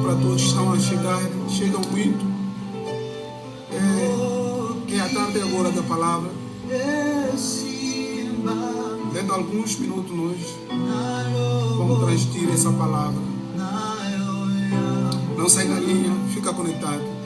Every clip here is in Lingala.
para todos que estão a chegar, chegam muito. É a tarde agora da palavra. Dentro de alguns minutos nós vamos transmitir essa palavra. Não sai da linha, fica conectado.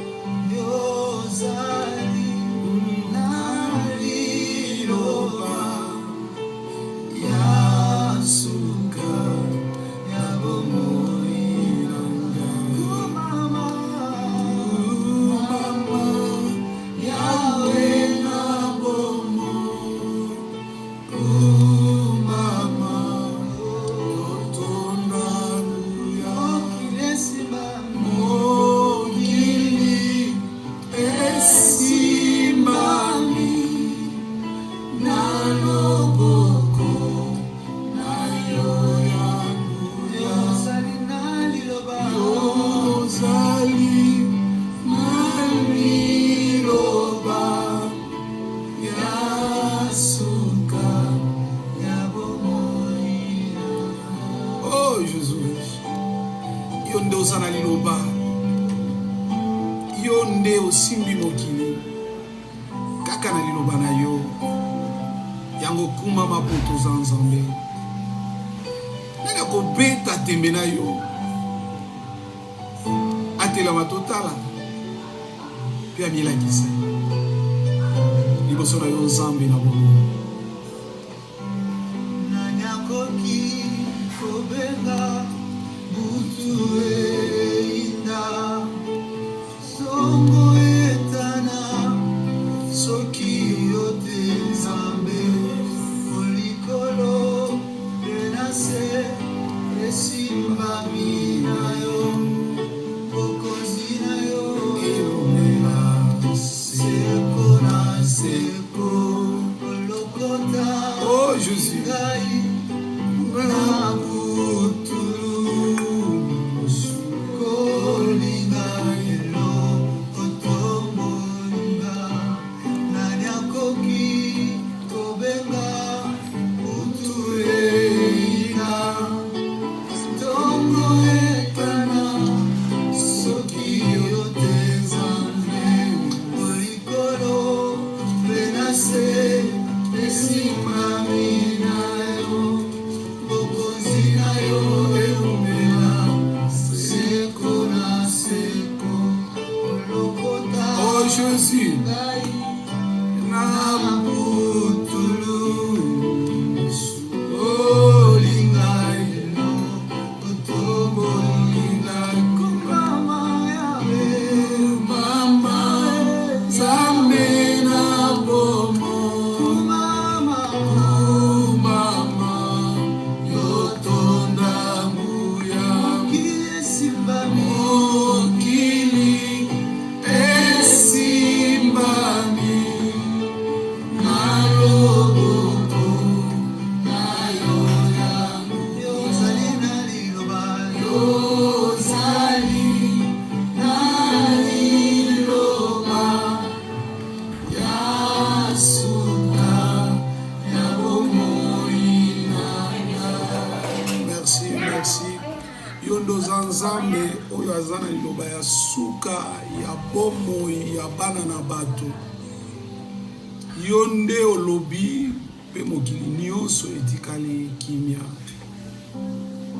Yonde olobi pe mokili nyonso etikali kimia.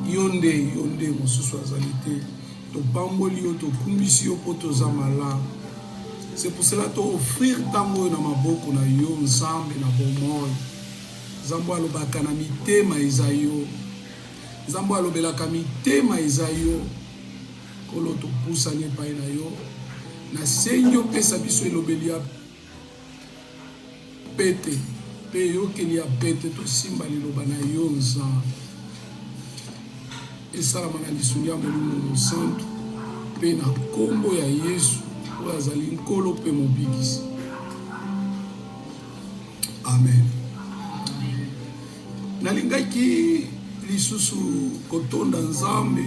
Yonde mosusu azali te. Topamboli yo tokumbisi yo po toza malamu. C'est pour cela to offrir tango na maboko na yo nzambe na bomoi. Nzambe alobaka na mitema ezayo. Nzambe alobelaka mitema ezayo. Kolo topusani epai na yo. Na senyo pesa biso elobelia pete pe yo kelia pete to simba liloba na yo nzambe esalama na lisuni ya Molimo Santo pe na kombo ya Yesu oyo azali nkolo pe mobikisi. Amen. Nalingaki lisusu kotonda nzambe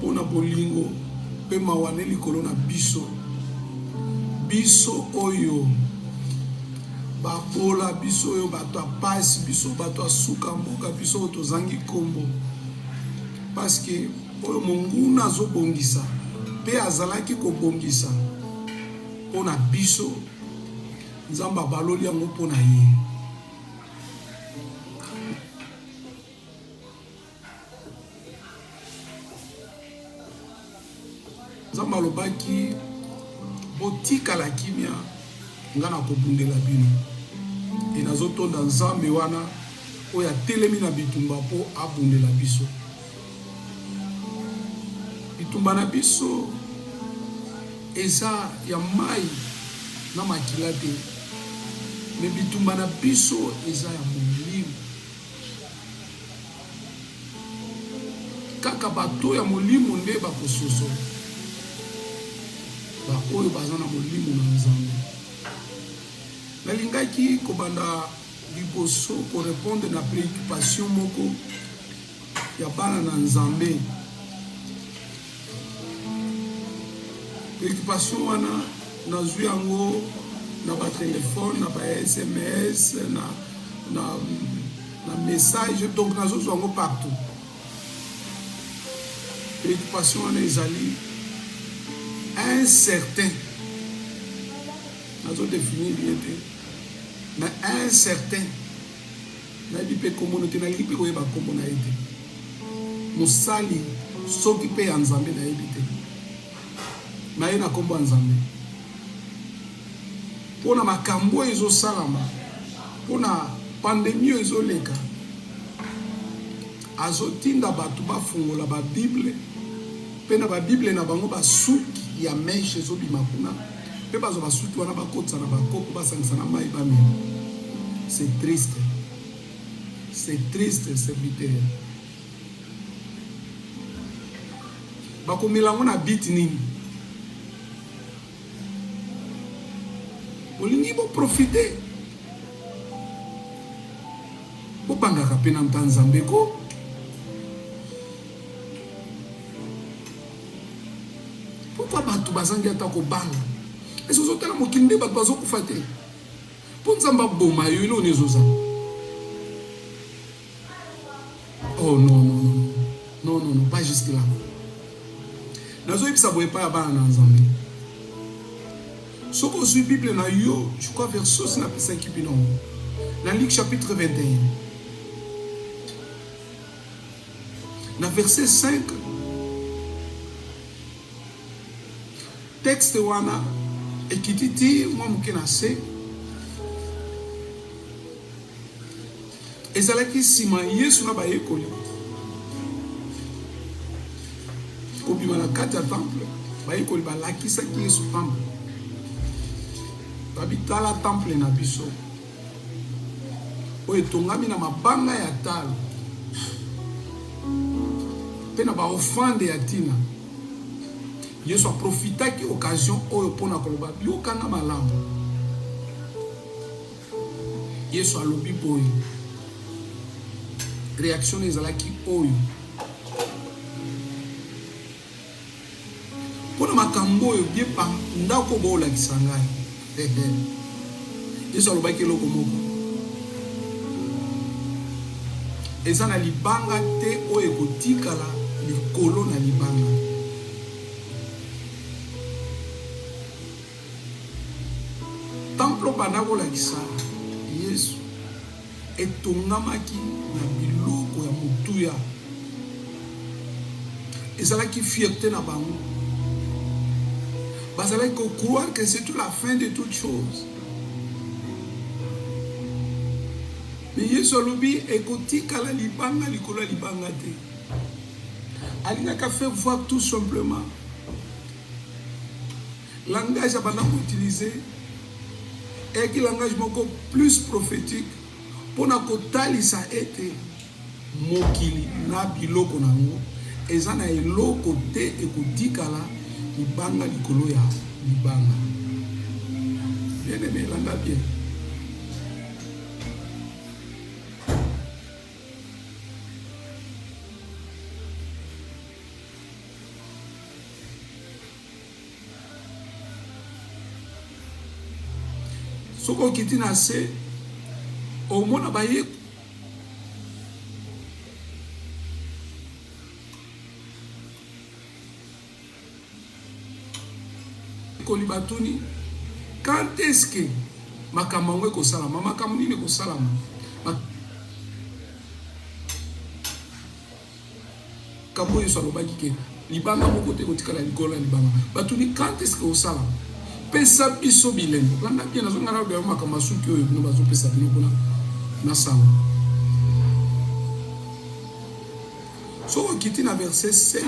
pona bolingo pe mawane likolo na biso oyo babola, biso oyo bato apasi, biso bato asuka mboka, biso oyo tozangi kombo. Parce que oyo monguna azobongisa mpe azalaki kobongisa mpona biso, nzambe abaloli yango mpona ye. Nzambe alobaki botikala kimia nga na kobundela bino. E nazotonda nzambe wana oyo atelemi na bitumba mpo abundela biso. Bitumba na biso eza ya mai na makila te, me bitumba na biso eza ya molimo. Kaka bato ya molimo nde bakososo ba oyo baza na molimo na nzambe. Nalingaki kobanda liboso korepondre na préoccupation moko ya bana na nzambe. Préoccupation wana nazwi yango na ba telefone, na ba SMS, na message, donc nazozwa yango partout. Préoccupation wana ezali incertain. Nazo définir bien te. Mais incertain. Na di pe communauté na li pe ko yeba kombo na ete. Mosali soki pe ya nzambe na ebite. Na ye na kombo nzambe. Pona makambo ezo salama. Pona pandemie ezo leka. Azotinda batu bafungola ba Bible. Pena ba Bible na bango basuki ya meshe ezo bima kuna. Pe bazo basuki wana bakotsa na bakopo basangisa na mai ba mimi. C'est triste. C'est triste, c'est bitter. Bakomelango na bit nini. Olingi bo profiter. Bo bangaka pe na Nzambe ko. Pourquoi bato bazangi ata ko bala? Ezo zotela mokinde bato bazo kufa te. Po Nzamba boma yo ilo nezoza. Oh non, non, non. Non, non, non, pas jusque là. Nazo yebisa boye pa ya bana na Nzambe. Soko su Bible na yo, je crois verset na pesa kibino. Dans Luc chapitre 21. Dans verset 5. Texte wana ekititi mwa mukena se. Ezalaki sima Yesu na bayekoli. Kobima na kati ya temple, bayekoli balakisaki Yesu temple. Babitala temple na biso. Oyo etongami na mabanga ya talo. Pe na ba offrande ya tina. Yesu a profitaki occasion oyo pona koloba yokanga malamu. Yesu alobi boy. Réaction ezalaki oyo. Pona makambo oyo bien pa ndako bola kisangai. Yesu alobaki loko moko. Eza na libanga te oyo ekotikala likolo na libanga. Temple banako la kisa Yesu etongamaki na biloko ya mutuya. Ezalaki fierté na bango. Bazalaki croire que c'est la fin de toute chose. Mais Yesu alobi ekotikala libanga likolo libanga te. Alingaka faire voir tout simplement langage abandako utiliser et qui langage moko plus prophétique pour na kotalisa ete mokili na biloko nango eza na eloko te ekotikala libanga likolo ya libanga. Bien aimé, landa bien. Soko kiti na se au mona baye . kolibatuni quand est-ce que makamangwe ko salama makamuni ko salama Kabo Yesu alobaki ke libanga moko te kotika la likolo ya libanga batuni quand est-ce que osala pesa biso bilembo landa bien nazonga na ba makambo suki oyo bino bazo pesa bino kuna na sango so okiti na verset 7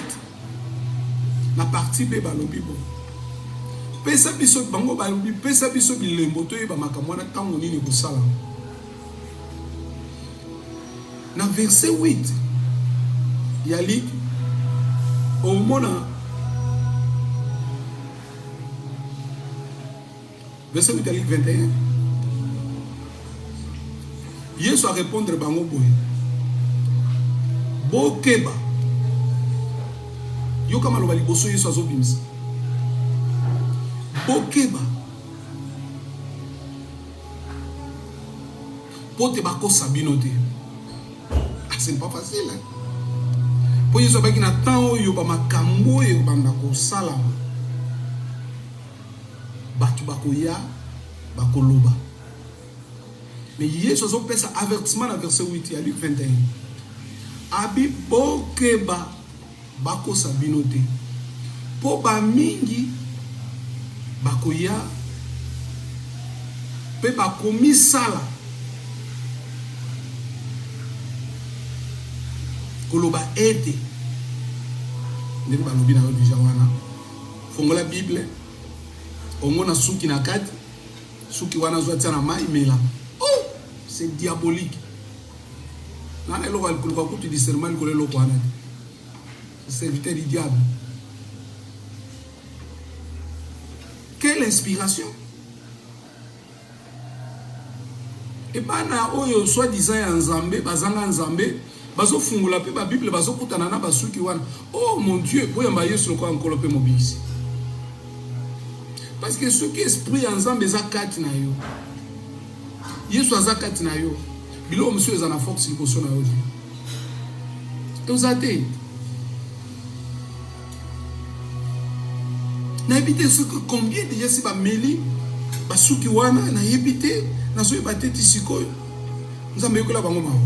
la partie B balobi bo pesa biso bango balobi pesa biso bilembo to yeba makambo na tango nini kosala na verset 8 Yalik au mona verset 8 Yalik 21 Yesu a répondre bango boye bokeba yoka maloba liboso Yesu azobimisa bokeba pote bakosa bino te c'est pas facile hein? Pour Yesu abaki na temps oyo ba makambo oyo banda ko salama batu bakoya bakoloba mais Yesu azopesa avertissement na verset 8 ya Luc 21 abi bokeba bakosa bino te po ba mingi bakoya pe bakomi sala koloba ete ndenge balobi na yo deja wana fongola Bible omona suki na kati suki wana zwa tia na mai mela oh c'est diabolique nana eloko alikoluka kutu discernement likolo eloko wana serviteur du diable. Quelle inspiration! Et bana oyo soi-disant ya nzambe bazanga nzambe bazo fungula pe ba Bible bazo kutana na basuki wana oh mon Dieu boyamba Yesu lokwa nkolo pe mobilisi parce que ce qui esprit en nzambe za kati na yo Yesu azakati na yo bilo monsieur ezana force liboso na yo et uzate na ebite ce que combien déjà si ba meli basuki wana na ebite na so bateti sikoyo nzambe yokola bango mawo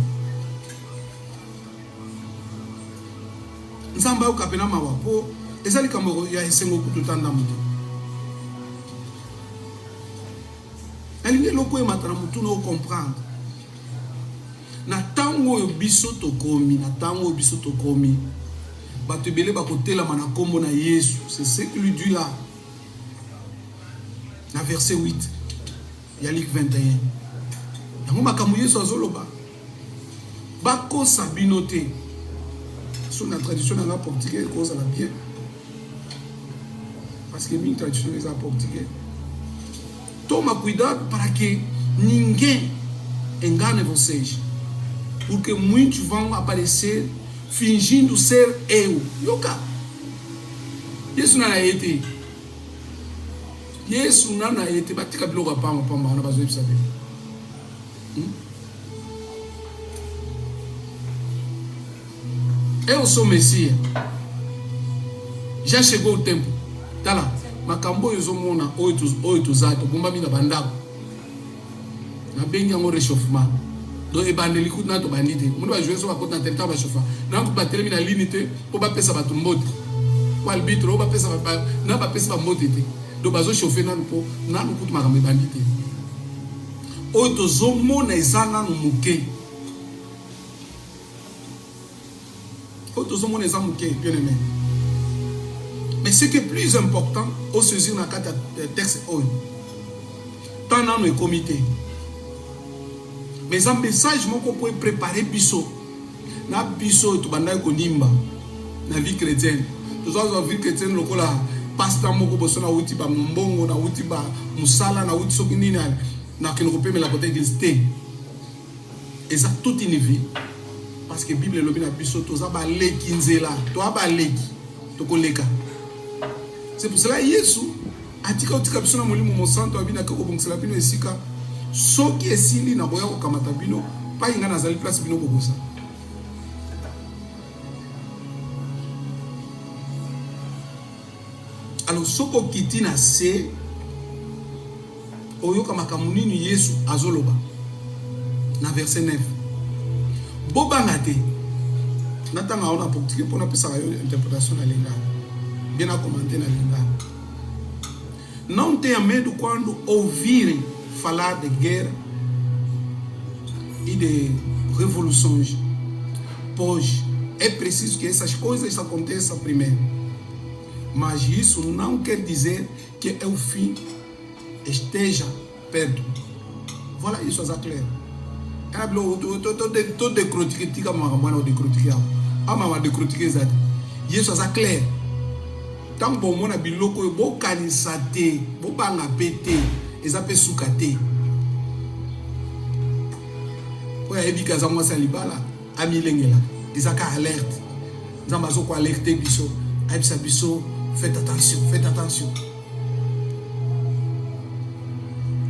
nzambe okapena mawa po ezali kambo ya esengo kututanda mutu alinge loko ematana mutu no comprendre na tango yo biso tokomi na tango biso tokomi bato ebele bakotela mana kombo na Yesu c'est ce que lui dit là na verset 8 ya Luc 21 yango makambo Yesu azoloba bakosa bino te sur la tradition na portugais cause la bien parce que mi tradition est en portugais toma cuidado para que ninguém engane vocês porque muitos vão aparecer fingindo ser eu yoka Yesu na ete Yesu na ete batika biloko pamba pamba na bazo ebisa eu sou Messia já chegou o tempo tá lá makambo yo zomona oito zato bomba mina bandako na bengi ngo réchauffement do ebandeli kutna to bandite mundu ba jouer so ba kotna territoire ba chauffa na ko ba terminer limité po ba pesa ba tumbote ko arbitre ba pesa ba na ba pesa ba motete do bazo chauffer na po na ko kutma ka bandite oito zomona ezana no muke oito zomona ezana muke bien aimé. Mais ce qui est plus important, au saisir dans le texte, tant dans le comité. Mais un message qu'on peut préparer biso. Na biso tu banda ko nimba na vie chrétienne. Tu vois la vie chrétienne lokola pasteur moko boso na uti ba mbongo na uti ba musala na uti sokini na kino pe la côté d'église. Et ça toute une vie parce que Bible lobi na biso to za ba leki nzela, to ba leki to koleka. C'est pour cela Yesu atika utika biso na molimo mosanto abina ko bongsela bino esika soki esili na boya ko kamata bino pa inga na zali place bino kokosa. Alors soko kiti na se oyoka makambo nini Yesu azoloba na verset 9 bobanga te natanga ona politique pour na pesa yo interprétation na linga bien a commenter na linga não tenha medo quando ouvirem falar de guerra e de revoluções, pois é preciso que essas coisas aconteçam primeiro. Mas isso não quer dizer que o fim esteja perto. Voilà, isso é claro. Todo de critica mas de criticar. Ama de criticar exato. Isso é claro. Tant bon mona biloko bo kanisa te, bo banga pete, ezape suka te. Oya ebika za mwasa libala amilengela. Ezaka alerte. Zambazo ko alerte biso. Aibisa biso, faites attention, faites attention.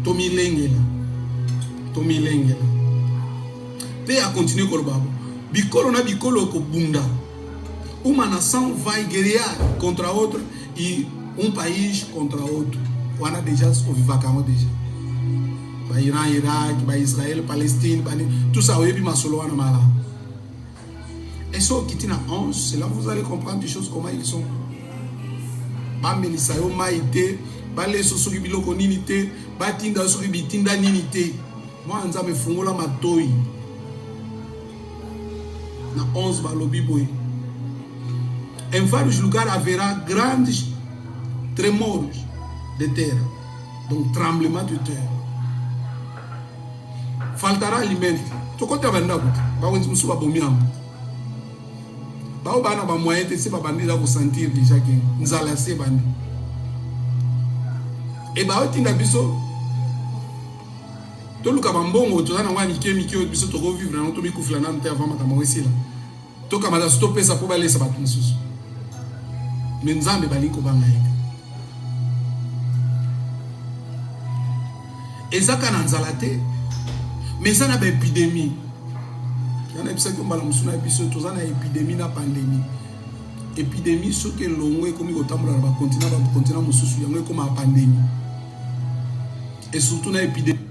Tomi lengela. Pe a continuer korbabo. Bikolo na bikolo ko bunda. Uma nação vai guerrear contra outra e um país contra outro. O ana déjà ouvi vacamo déjà. Vai Irã, Iraque, vai Israel, Palestine, tout ça, oui, masolo ana mala. Et ce qui est dans 11, c'est là que vous allez comprendre des choses comment ils sont. Ba melisa yo maite, ba leso soki biloko nini te, ba tinda soki bitinda nini te. Moi nzambe fungola matoi. Na 11 ba lobi boy. Em vários lugares haverá grandes tremores de terra, donc tremblement de terre. Faltará alimento. Tu conta a verdade, ba wenzi musuba bomiamo. Ba bana ba moyete se ba bandira ko sentir déjà que nzala se bandi. E ba otinga biso to luka bambongo to na ngani kemi ki biso to vivre na to bikufla na nte avant matama wesila. To kamata stopper ça pour baler ça ba tunsusu. Menzambe baliko bangaika ezaka na nzala te mais ça na ba épidémie yana bisa ko mbala musuna biso toza na épidémie na pandémie soki longo ekomi kotambola na ba continent mususu yango ekoma pandémie et surtout na épidémie